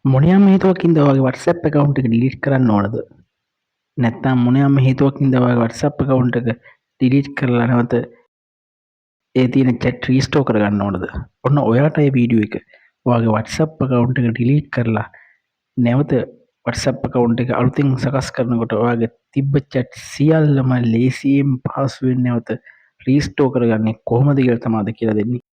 මොනයම් හේතුවකින්ද ඔයාගේ WhatsApp account එක delete කරන්න ඕනද? නැත්නම් මොනයම් හේතුවකින්ද ඔයාගේ WhatsApp account එක delete කරලා නැවත ඒ තියෙන chat restore කරගන්න ඕනද? ඔන්න ඔයාට මේ වීඩියෝ එක. ඔයාගේ WhatsApp account එක delete කරලා නැවත WhatsApp account එක අලුතින් සකස් කරනකොට ඔයාගේ තිබ්බ chat සියල්ලම ලේසියෙන් පහසුවෙන් නැවත restore කරගන්නේ කොහොමද කියලා තමයි අද කියලා දෙන්නේ.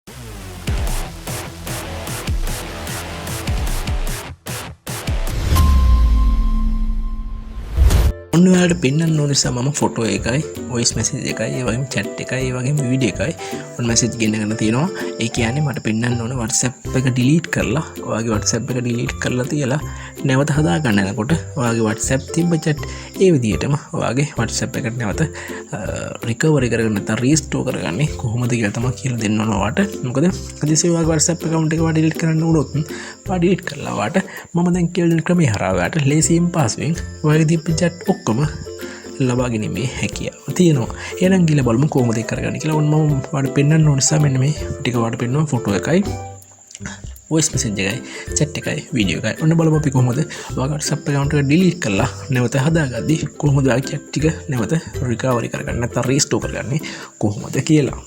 ඔන්න ඔයාලට පෙන්වන්න ඕන නිසා මම ෆොටෝ එකයි වොයිස් මැසේජ් එකයි ඒ වගේම chat එකයි ඒ වගේම වීඩියෝ එකයි ඔන්න මැසේජ් ගෙන්නගෙන තියෙනවා. ඒ කියන්නේ මට පෙන්වන්න ඕන WhatsApp එක delete කරලා ඔයාගේ WhatsApp එක delete කරලා තියලා නැවත හදා ගන්න යනකොට ඔයාගේ WhatsApp තිබ්බ chat ඒ විදිහටම ඔයාගේ WhatsApp එකට නැවත recovery කරගන්න නැත්නම් restore කරගන්නේ කොහොමද කියලා තමයි කියලා දෙන්න ඕන ඔයාට. මොකද හදිසියේ ඔයාගේ WhatsApp account එක delete කරන්න වුණොත් ඔයා delete කරලා ඔයාට මම දැන් කියලා දෙන ක්‍රමය හරහා ඔයාට ලේසියෙන් පහසුවෙන් ඔයාගේ තිබ්බ chat ඔක්කොම ලබා ගැනීමේ හැකියාව තියෙනවා. එහෙනම් ගිහලා බලමු කොහොමද ඒක කරගන්නේ කියලා. ඔන්න මම ඔයාලට පෙන්වන්න ඕන නිසා මෙන්න මේ ටික ඔයාලට පෙන්වනවා ෆොටෝ එකයි voice message එකයි chat එකයි වීඩියෝ එකයි. ඔන්න බලමු අපි කොහොමද ඔයාගේ WhatsApp account එක delete කරලා නැවත හදාගද්දි කොහොමද ඔයාගේ chat ටික නැවත recovery කරගන්න නැත්නම් restore කරගන්නේ කොහොමද කියලා.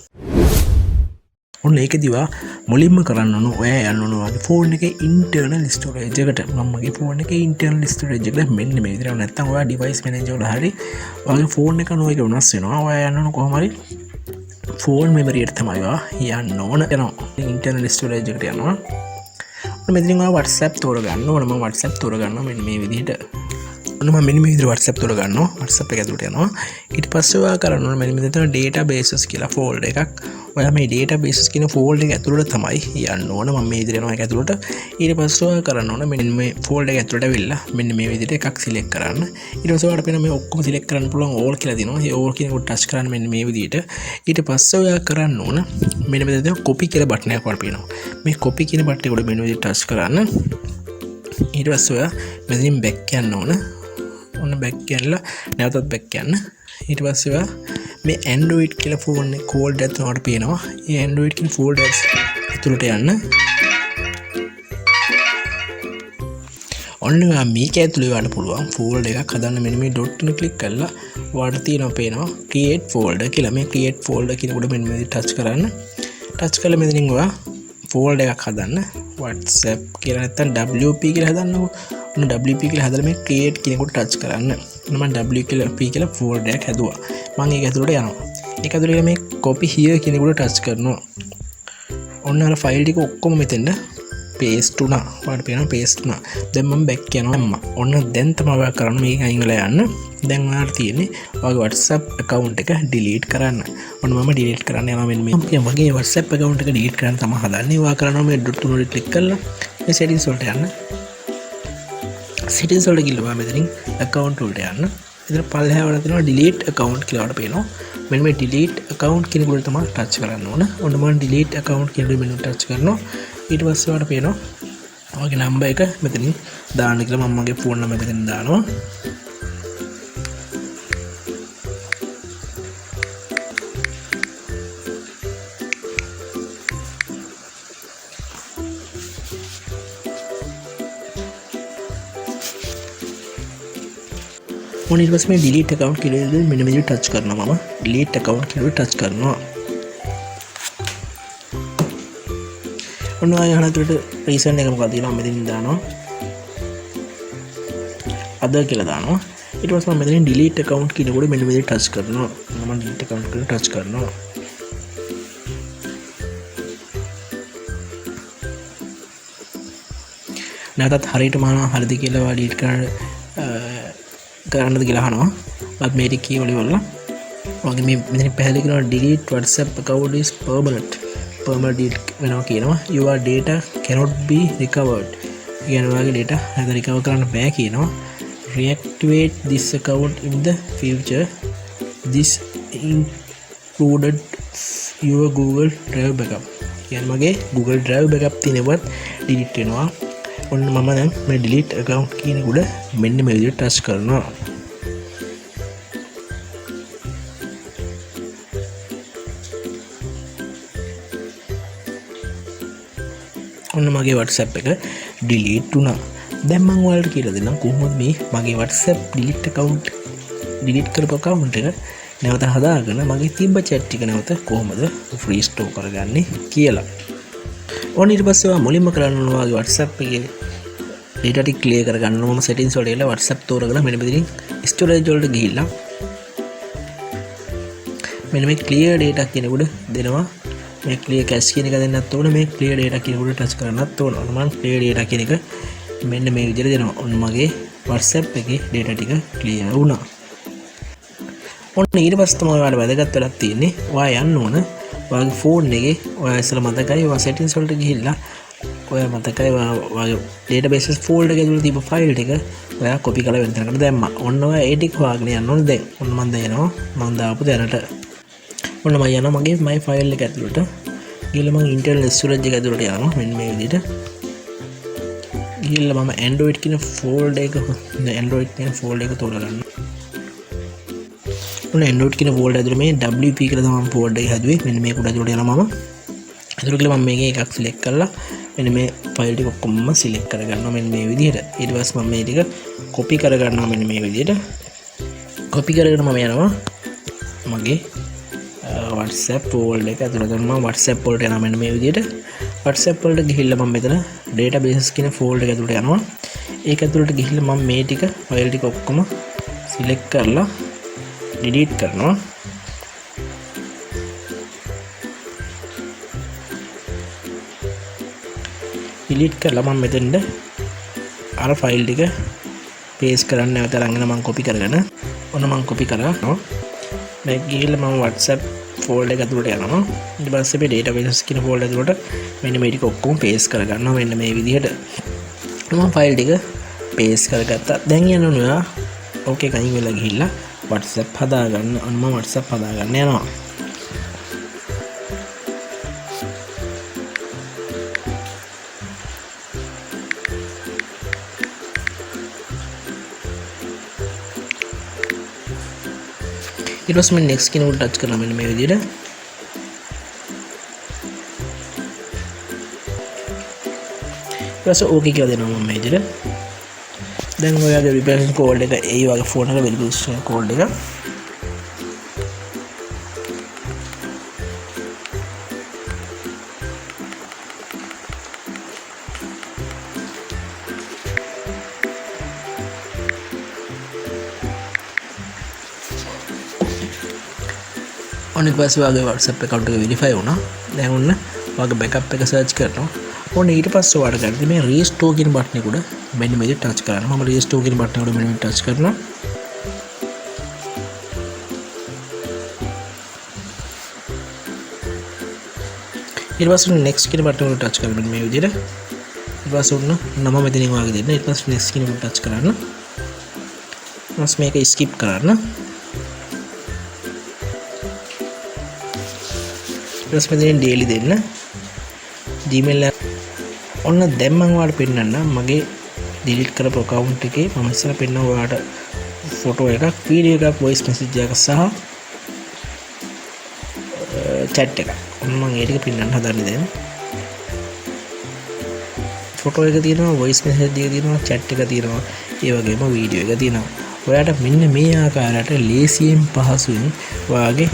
ඔන්න ඒකදිවා මුලින්ම කරන්න ඕන ඔයා යන්න ඕන ඔයාගේ ෆෝන් එකේ ඉන්ටර්නල් ස්ටෝරේජ් එකට. මම මගේ ෆෝන් එකේ ඉන්ටර්නල් ස්ටෝරේජ් එකට මෙන්න මේ විදිහට නැත්නම් ඔයා ඩිවයිස් මැනේජර් වල හරි ඔයාගේ ෆෝන් එක නෝ එක වෙනස් වෙනවා. ඔයා යන්න ඕන කොහොම හරි ෆෝන් මෙමරි එකට තමයි ඔයා යන්න ඕන. යනවා ඉන්ටර්නල් ස්ටෝරේජ් එකට යනවා. ඔන්න මෙතනින් ඔයා WhatsApp තෝරගන්න ඕන. මම WhatsApp තෝරගන්නවා මෙන්න මේ විදිහට. ඔන්න මම මෙන්න මේ විදිහට WhatsApp තෝරගන්නවා. WhatsApp එක ඇතුළට යනවා. ඊට පස්සේ ඔයා කරන්න ඕන මෙන්න මෙතන databases කියලා ෆෝල්ඩර් එකක්. ඔයා මේ databases කියන ෆෝල්ඩර් එක ඇතුළට තමයි යන්න ඕන. මම මේ විදිහට යනවා ඒක ඇතුළට. ඊට පස්සේ ඔයා කරන්න ඕන මෙන්න මේ ෆෝල්ඩර් එක ඇතුළට ඇවිල්ලා මෙන්න මේ විදිහට එකක් සිලෙක්ට් කරන්න. ඊට පස්සේ ඔයාලට පේන මේ ඔක්කොම සිලෙක්ට් කරන්න පුළුවන් all කියලා දෙනවා. මේ all කියන කොට ටච් කරන්න මෙන්න මේ විදිහට. ඊට පස්සේ ඔයා කරන්න ඕන මෙන්න මෙතන copy කියලා බටන් එකක් වඩ පේනවා. මේ copy කියන බටන් එක උඩ මෙන්න විදිහට ටච් කරන්න. ඊට පස්සේ ඔයා මෙතනින් back යන්න ඕන. ඔන්න back යනලා නැවතත් back යන්න. ඊට පස්සේ ඔයා මේ Android කියලා ෆෝන් එක ෆෝල්ඩර් එකක් තමයි පේනවා. මේ Android කියන ෆෝල්ඩර් ඇතුළට යන්න. ඔන්න ඔයා මේක ඇතුළේ වඩ පුළුවන් ෆෝල්ඩර් එකක් හදන්න. මෙන්න මේ ඩොට් එක ක්ලික් කරලා ඔයාලට තියෙනවා පේනවා create folder කියලා. මේ create folder කියන උඩ මෙන්න මේ ටච් කරන්න. ටච් කරලා මෙතනින් ඔයා ෆෝල්ඩර් එකක් හදන්න. WhatsApp කියලා නැත්නම් WP කියලා හදන්නකෝ. ඔන්න WP කියලා හදලා මේ create කියන කොට ටච් කරන්න. ඔන්න මම WP කියලා ෆෝල්ඩර් එකක් හැදුවා. මම ඒක ඇතුළට යනවා. ඒක ඇතුළේ මේ copy here කියන කොට ටච් කරනවා. ඔන්න අර ෆයිල් ටික ඔක්කොම මෙතෙන්ද paste වුණා. ඔයාලට පේනවා paste වුණා. දැන් මම back යනවා. ඔන්න දැන් තමයි ඔයා කරන්න මේක අයින් වෙලා යන්න. දැන් ඔයාලට තියෙන්නේ ඔයාගේ WhatsApp account එක delete කරන්න. ඔන්න මම delete කරන්න යනවා මෙන්න මේ. මගේ WhatsApp account එක delete කරන්න තමයි හදන්නේ. ඔයා කරනවා මේ dot තුන වල click කරලා මේ settings වලට යන්න. settings වලට ගිහලා මෙතනින් account වලට යන්න. එතන පල්ලෙහාට තියෙනවා delete account කියලා වඩ පේනවා. මෙන්න මේ delete account කියන එක තමයි touch කරන්න ඕන. ඔන්න මම delete account කියන එක මෙන්න touch කරනවා. ඊට පස්සේ වඩ පේනවා ඔයාගේ number එක මෙතනින් දාන්න කියලා. මම මගේ phone number මෙතනින් දානවා. ඔන්න ඊට පස්සේ මේ delete account කියලා මෙන්න මෙතන touch කරනවා. මම delete account කියලා touch කරනවා. ඔන්න ආයෙ අනතුරට reason එක මොකක්ද කියලා මම මෙතනින් දානවා. other කියලා දානවා. ඊට පස්සේ මම මෙතනින් delete account කියන කොට මෙන්න මෙතන touch කරනවා. මම delete account කියලා touch කරනවා. නැවතත් හරියට මම හරිද කියලා ඔයා delete කරන්නද කියලා අහනවා. මම මේ ටික කියවලා වගේ මේ මෙතන පැහැදිලි කරනවා delete WhatsApp account is permanent delete වෙනවා කියනවා. your data cannot be recovered. කියන වගේ data නැවත recover කරන්න බෑ කියනවා. reactivate this account in the future. this included your Google Drive backup. කියන්නේ මගේ Google Drive backup තියෙනවත් delete වෙනවා. ඔන්න මම දැන් මේ delete account කියන උඩ මෙන්න මේ විදිහට touch කරනවා. ඔන්න මගේ WhatsApp එක delete වුණා. දැන් මම ඔයාලට කියලා දෙන්නම් කොහොමද මේ මගේ WhatsApp delete account delete කරපු account එක නැවත හදාගෙන මගේ තිබ්බ chat ටික නැවත කොහොමද restore කරගන්නේ කියලා. ඔන්න ඊට පස්සේ ඔයා මුලින්ම කරන්න ඕන ඔයාගේ WhatsApp එකේ data ටික clear කරගන්න ඕන. settings වලට ගිහලා WhatsApp තෝරගෙන මෙන්න මෙතනින් storage වලට ගිහිල්ලා මෙන්න මේ clear data කියන උඩ දෙනවා. මේ clear cache කියන එක දෙන්නත් ඕන. මේ clear data කියන උඩ touch කරන්නත් ඕන. මම clear data කියන එක මෙන්න මේ විදිහට දෙනවා. ඔන්න මගේ WhatsApp එකේ data ටික clear වුණා. ඔන්න ඊට පස්සේ තමයි ඔයාලට වැදගත් වෙලක් තියෙන්නේ. ඔයා යන්න ඕන ඔයාගේ ෆෝන් එකේ ඔයා ඉස්සෙල්ලා මතකයි ඔයා settings වලට ගිහිල්ලා ඔයා මතකයි ඔයාගේ databases folder එකේ ඇතුළේ තිබ්බ ෆයිල් ටික ඔයා copy කරලා වෙන තැනකට දැම්මා. ඔන්න ඔයා ඒ ටික හොයාගෙන යන්න ඕනේ දැන්. ඔන්න මම දැන් යනවා මම දාපු තැනට. ඔන්න මම යනවා මගේ my file එක ඇතුළට. ගිහලා මම internal storage එක ඇතුළට යනවා මෙන්න මේ විදිහට. ගිහලා මම Android කියන folder එක තෝරගන්නවා. ඔන්න Android කියන folder ඇතුළේ මේ WP කියලා තමයි folder එක හැදුවේ. මෙන්න මේක උඩ ඇතුළට යනවා මම. ඇතුළට ගිහලා මම මේකේ එකක් select කරලා මෙන්න මේ ෆයිල් ටික ඔක්කොම select කරගන්නවා මෙන්න මේ විදිහට. ඊට පස්සේ මම මේ ටික copy කරගන්නවා මෙන්න මේ විදිහට. copy කරගෙන මම යනවා මගේ WhatsApp folder එක ඇතුළට. මම WhatsApp වලට යනවා මෙන්න මේ විදිහට. WhatsApp වලට ගිහිල්ලා මම මෙතන databases කියන folder එක ඇතුළට යනවා. ඒක ඇතුළට ගිහිල්ලා මම මේ ටික ෆයිල් ටික ඔක්කොම select කරලා delete කරනවා. delete කරලා මම මෙතෙන්ද අර ෆයිල් ටික paste කරන්න නැවත අරගෙන මම copy කරගෙන ඔන්න මම copy කරා. දැන් ගිහිල්ලා මම WhatsApp folder එක ඇතුළට යනවා. ඊට පස්සේ මේ databases කියන folder ඇතුළට මෙන්න මේ ටික ඔක්කොම paste කරගන්නවා මෙන්න මේ විදිහට. මම ෆයිල් ටික paste කරගත්තා. දැන් යන්න ඕන ඔයා ඕකේ කයින් වෙලා ගිහිල්ලා WhatsApp හදාගන්න. ඔන්න මම WhatsApp හදාගන්න යනවා. ඊට පස්සේ මම next කියන උඩ touch කරනවා මෙන්න මේ විදිහට. ඊට පස්සේ okay කියලා දෙනවා මම මේ විදිහට. දැන් ඔයාගේ verification code එක ඒ වගේ ෆෝන් එක verification code එක ඔන්න ඊට පස්සේ ඔයාගේ WhatsApp account එක verify වුණා. දැන් ඔන්න ඔයාගේ backup එක search කරනවා. ඔන්න ඊට පස්සේ ඔයාලට ගන්න මේ restore කියන බටන් එක උඩ මෙන්න මේක touch කරන්න. මම restore කියන බටන් එක උඩ මෙන්න මේක touch කරනවා. ඊට පස්සේ next කියන බටන් එක උඩ touch කරන්න මෙන්න මේ විදිහට. ඊට පස්සේ ඔන්න නම මෙතනින් ඔයාගේ දෙන්න. ඊට පස්සේ next කියන උඩ touch කරන්න. ඊට පස්සේ මේක skip කරන්න. ඊට පස්සේ මෙතනින් daily දෙන්න. Gmail එක ඔන්න දැන් මම ඔයාලට පෙන්නන්න මගේ delete කරපු account එකේ මම ඉස්සර පෙන්නන ඔයාලට photo එකක්, video එකක්, voice message එකක් සහ chat එකක්. ඔන්න මම ඒ ටික පෙන්නන්න හදන්නේ දැන්. photo එක තියෙනවා, voice message එක තියෙනවා, chat එක තියෙනවා, ඒ වගේම video එක තියෙනවා. ඔයාලට මෙන්න මේ ආකාරයට ලේසියෙන් පහසුවෙන් ඔයාගේ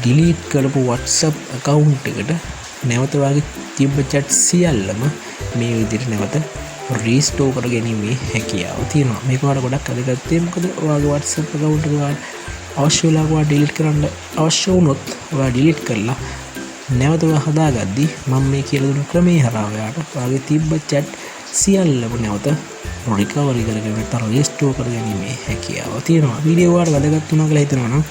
delete කරපු WhatsApp account එකට නැවත ඔයාගේ තිබ්බ chat සියල්ලම මේ විදිහට නැවත restore කර ගැනීමේ හැකියාව තියෙනවා. මේක ඔයාලට ගොඩක් වැදගත්. මොකද ඔයාගේ WhatsApp account එක ඔයාලට අවශ්‍ය වෙලාවක ඔයා delete කරන්න අවශ්‍ය වුණොත් ඔයා delete කරලා නැවත ඔයා හදාගද්දි මම මේ කියලා දුන්න ක්‍රමේ හරහා ඔයාලට ඔයාගේ තිබ්බ chat සියල්ලම නැවත recovery කරගෙන restore කර ගැනීමේ හැකියාව තියෙනවා. වීඩියෝ ඔයාලට වැදගත් වුණා කියලා හිතනවා නම්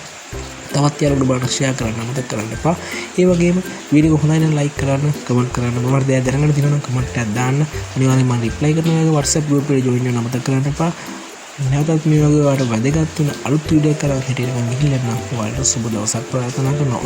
තවත් යාළුවෝ බලන්න share කරන්න මතක කරන්න එපා. ඒ වගේම වීඩියෝ එක හොඳයි නම් like කරන්න, comment කරන්න. මොනවද දෙයක් දැනගන්න තියෙනවා නම් comment එකක් දාන්න. අනිවාර්යයෙන් මම reply කරනවා. WhatsApp group එකට join වෙන්න මතක කරන්න එපා. නැවතත් මේ වගේ ඔයාලට වැදගත් වෙන අලුත් වීඩියෝ එකක් කරන් හිටියනම් ගිහින් ඔයාලට සුබ දවසක් ප්‍රාර්ථනා කරනවා.